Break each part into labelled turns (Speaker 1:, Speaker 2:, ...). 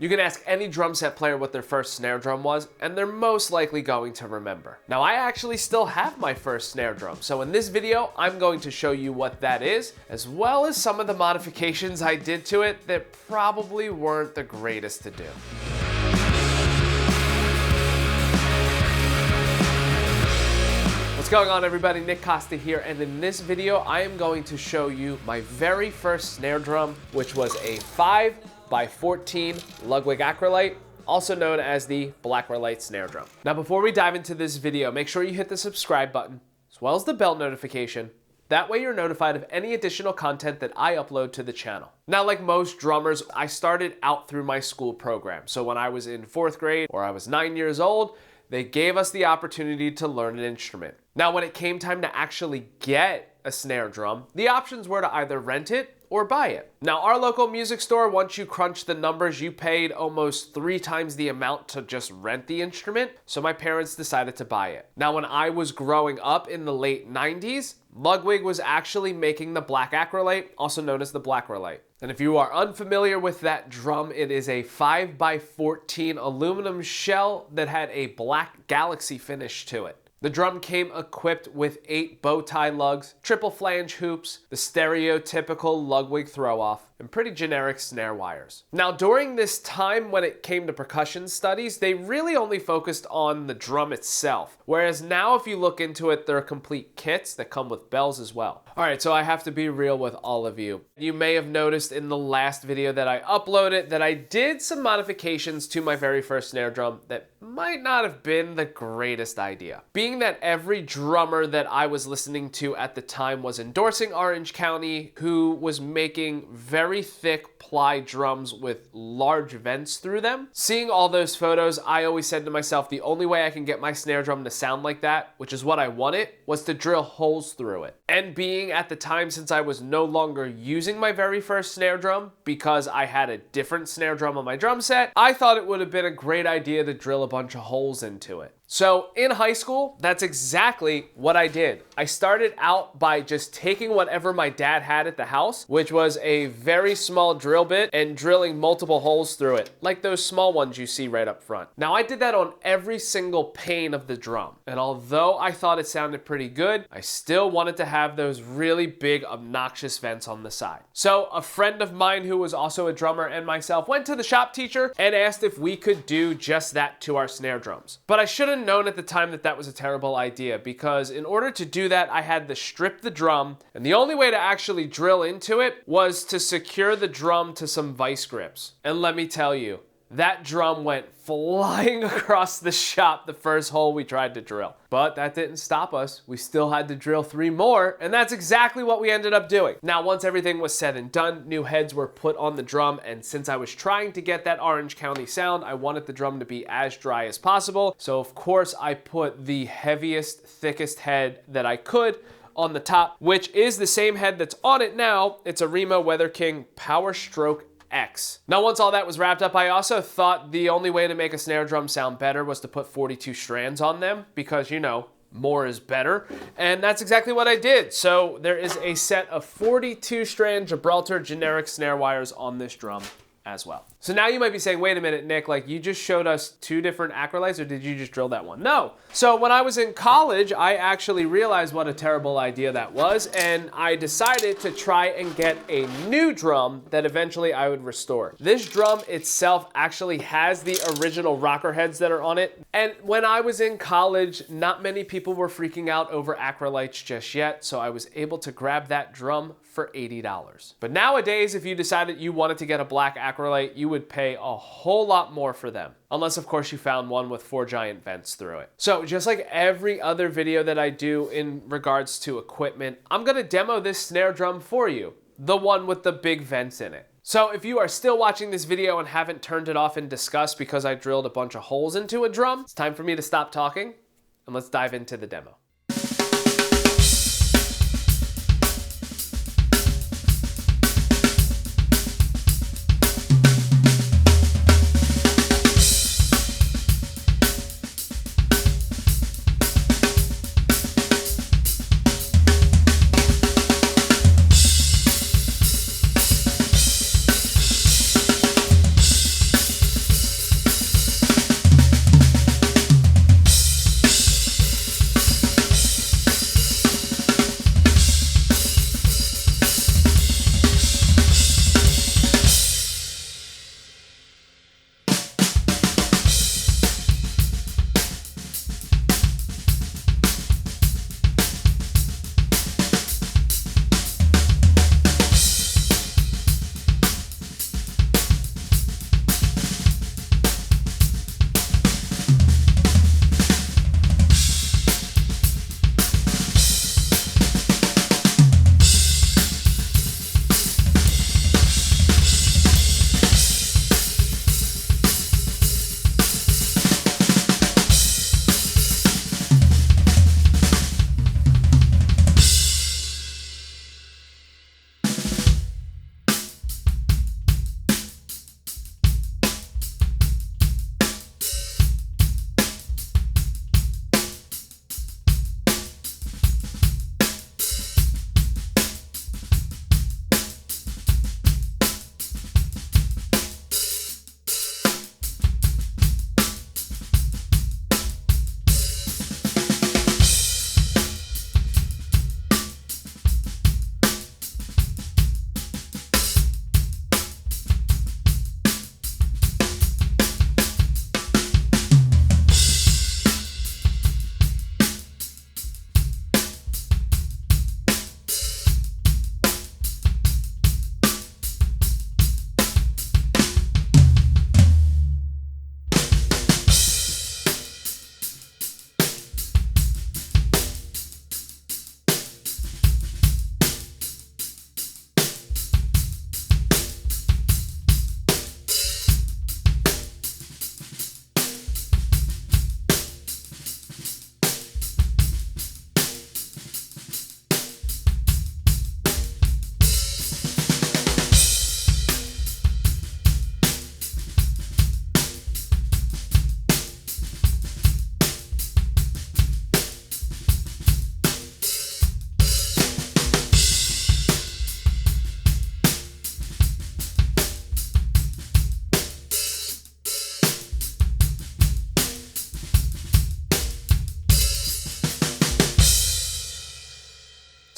Speaker 1: You can ask any drum set player what their first snare drum was, and they're most likely going to remember. Now, I actually still have my first snare drum, so in this video, I'm going to show you what that is, as well as some of the modifications I did to it that probably weren't the greatest to do. What's going on, everybody? Nick Costa here, and in this video, I am going to show you my very first snare drum, which was a 5x14 Ludwig Acrolite, also known as the Acrolite snare drum. Now, before we dive into this video, make sure you hit the subscribe button, as well as the bell notification. That way you're notified of any additional content that I upload to the channel. Now, like most drummers, I started out through my school program. So when I was in 4th grade or I was 9 years old, they gave us the opportunity to learn an instrument. Now, when it came time to actually get a snare drum, the options were to either rent it or buy it. Now, our local music store, once you crunch the numbers, you paid almost 3 times the amount to just rent the instrument, so my parents decided to buy it. Now, when I was growing up in the late 90s, Ludwig was actually making the black Acrolite, also known as the Acrolite. And if you are unfamiliar with that drum, it is a 5x14 aluminum shell that had a black galaxy finish to it. The drum came equipped with 8 bow tie lugs, triple flange hoops, the stereotypical Ludwig throw-off, and pretty generic snare wires. Now, during this time when it came to percussion studies, they really only focused on the drum itself. Whereas now, if you look into it, there are complete kits that come with bells as well. All right, so I have to be real with all of you. You may have noticed in the last video that I uploaded that I did some modifications to my very first snare drum that might not have been the greatest idea. Being that every drummer that I was listening to at the time was endorsing Orange County, who was making very thick ply drums with large vents through them. Seeing all those photos, I always said to myself, the only way I can get my snare drum to sound like that, which is what I wanted, was to drill holes through it. And being at the time, since I was no longer using my very first snare drum because I had a different snare drum on my drum set, I thought it would have been a great idea to drill a bunch of holes into it. So in high school, that's exactly what I did. I started out by just taking whatever my dad had at the house, which was a very small drill bit, and drilling multiple holes through it, like those small ones you see right up front. Now, I did that on every single pane of the drum, and although I thought it sounded pretty good, I still wanted to have those really big, obnoxious vents on the side. So a friend of mine who was also a drummer and myself went to the shop teacher and asked if we could do just that to our snare drums. But I should have known at the time that that was a terrible idea, because in order to do that, I had to strip the drum, and the only way to actually drill into it was to secure the drum to some vice grips. And let me tell you, that drum went flying across the shop the first hole we tried to drill. But that didn't stop us. We still had to drill 3 more, and that's exactly what we ended up doing. Now, once everything was said and done, new heads were put on the drum, and since I was trying to get that Orange County sound, I wanted the drum to be as dry as possible. So of course, I put the heaviest, thickest head that I could on the top, which is the same head that's on it now. It's a Remo Weather King Power Stroke X. Now, once all that was wrapped up, I also thought the only way to make a snare drum sound better was to put 42 strands on them, because, you know, more is better. And that's exactly what I did. So there is a set of 42 strand Gibraltar generic snare wires on this drum as well. So now you might be saying, wait a minute, Nick, like you just showed us 2 different Acrolites, or did you just drill that one? No. So when I was in college, I actually realized what a terrible idea that was, and I decided to try and get a new drum that eventually I would restore. This drum itself actually has the original rocker heads that are on it. And when I was in college, not many people were freaking out over Acrolites just yet, so I was able to grab that drum for $80. But nowadays, if you decided you wanted to get a black Acrolite, you would pay a whole lot more for them. Unless, of course, you found one with 4 giant vents through it. So just like every other video that I do in regards to equipment, I'm gonna demo this snare drum for you, the one with the big vents in it. So if you are still watching this video and haven't turned it off in disgust because I drilled a bunch of holes into a drum, it's time for me to stop talking and let's dive into the demo.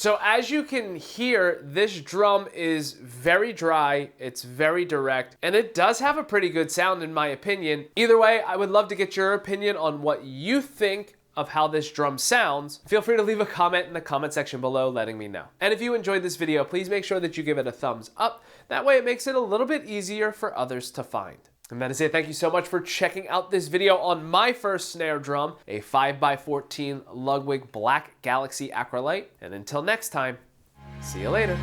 Speaker 1: So as you can hear, this drum is very dry, it's very direct, and it does have a pretty good sound in my opinion. Either way, I would love to get your opinion on what you think of how this drum sounds. Feel free to leave a comment in the comment section below letting me know. And if you enjoyed this video, please make sure that you give it a thumbs up. That way it makes it a little bit easier for others to find. And that is it. Thank you so much for checking out this video on my first snare drum, a 5x14 Ludwig Black Galaxy Acrolite. And until next time, see you later.